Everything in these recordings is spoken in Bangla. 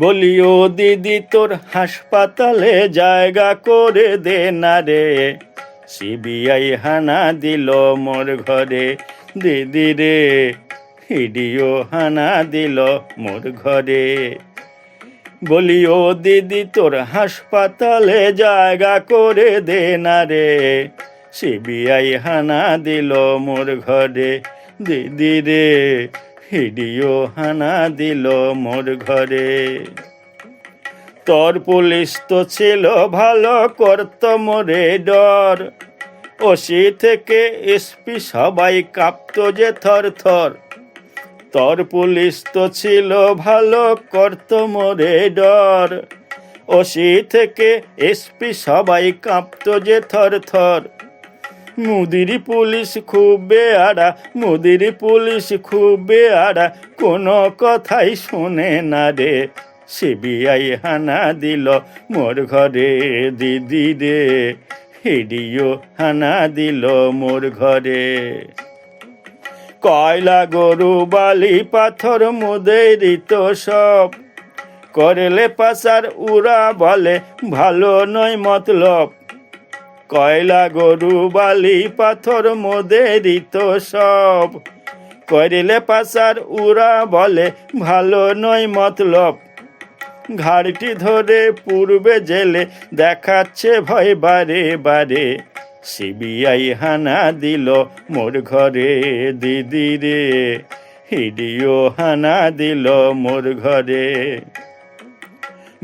বলি ও দিদি তোর হাসপাতালে জায়গা করে দে না রে, সিবিআই হানা দিল মোর ঘরে। দিদি রে হিডিও হানা দিল মোর ঘরে। বলি ও দিদি তোর হাসপাতালে জায়গা করে দে না রে, সিবিআই হানা দিল মোর ঘরে। দিদি রে হিডিও হানা দিল মোর ঘরে। তোর পুলিশ তো ছিল ভালো, করতো মোরে ডর, ওসি থেকে এসপি সবাই কাঁপতো যে থর থর। তোর পুলিশ তো ছিল ভালো, করতো মোরে ডর, ওসি থেকে এসপি সবাই কাঁপতো যে থর থর। মোদির পুলিশ খুব বেয়ারা, মোদির পুলিশ খুব বেয়ারা, কোনো কথাই শোনে না রে, সিবিআই হানা দিল মোর ঘরে। দিদি রে হিডিও হানা দিল মোর ঘরে। কয়লা গরু বালি পাথর মোদেরই তো সব, করলে পাচার উড়া বলে ভালো নয় মতলব। কয়লা গরু বালি পাথর মোদেরই তো সব, করলে পাচার উড়া বলে ভালো নয় মতলব। ঘাড়টি ধরে পূর্বে জেলে দেখাচ্ছে ভয় বারে বারে, সিবিআই হানা দিল মোর ঘরে। দিদি রে হিডিও হানা দিল মোর ঘরে।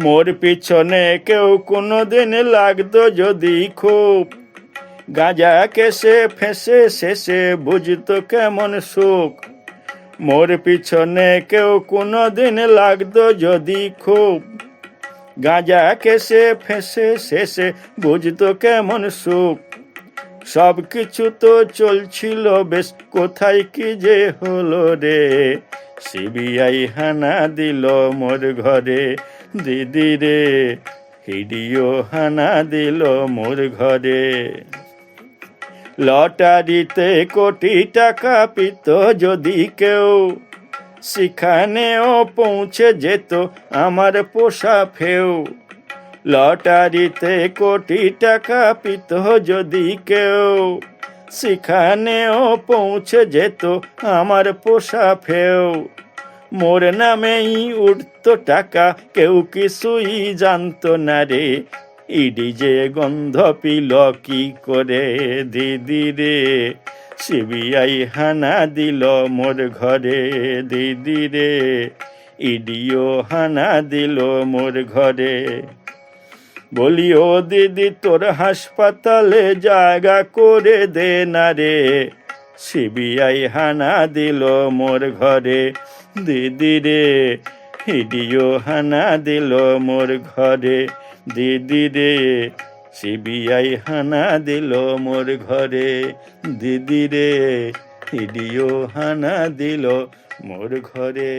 মোর পিছনে কেউ কোনোদিন লাগতো যদি খুব, গাঁজা কেসে ফেঁসে শেষে বুঝতো কেমন সুখ। মোর পিছনে কেউ কোনোদিন লাগতো যদি খুব, গাঁজা কেসে ফেঁসে শেষে বুঝতো কেমন সুখ। সব কিছু তো চলছিল বেশ, কোথায় কি যে হলো রে, সিবিআই হানা দিল মোর ঘরে। দিদি রে হিডিও হানা দিল মোর ঘরে। লটারিতে কোটি টাকা পেত যদি কেউ, সেখানেও পৌঁছে যেত আমার পোষা ফেউ। লটারিতে কোটি টাকা পেত যদি কেউ, সেখানেও পৌঁছে যেত আমার পোষা ফেউ। মোর নামেই উঠতো টাকা, কেউ কিছুই জানতো না রে, ইডি যে গন্ধ পিল কি করে। দিদি রে সিবিআই হানা দিল মোর ঘরে। দিদি রে ইডিও হানা দিল মোর ঘরে। বলি ও দিদি তোর হাসপাতালে জায়গা করে দে না রে, সিবিআই হানা দিল মোর ঘরে। দিদি রে হিডিও হানা দিল মোর ঘরে। দিদি রে সিবিআই হানা দিল মোর ঘরে। দিদি রে হিডিও হানা দিল মোর ঘরে।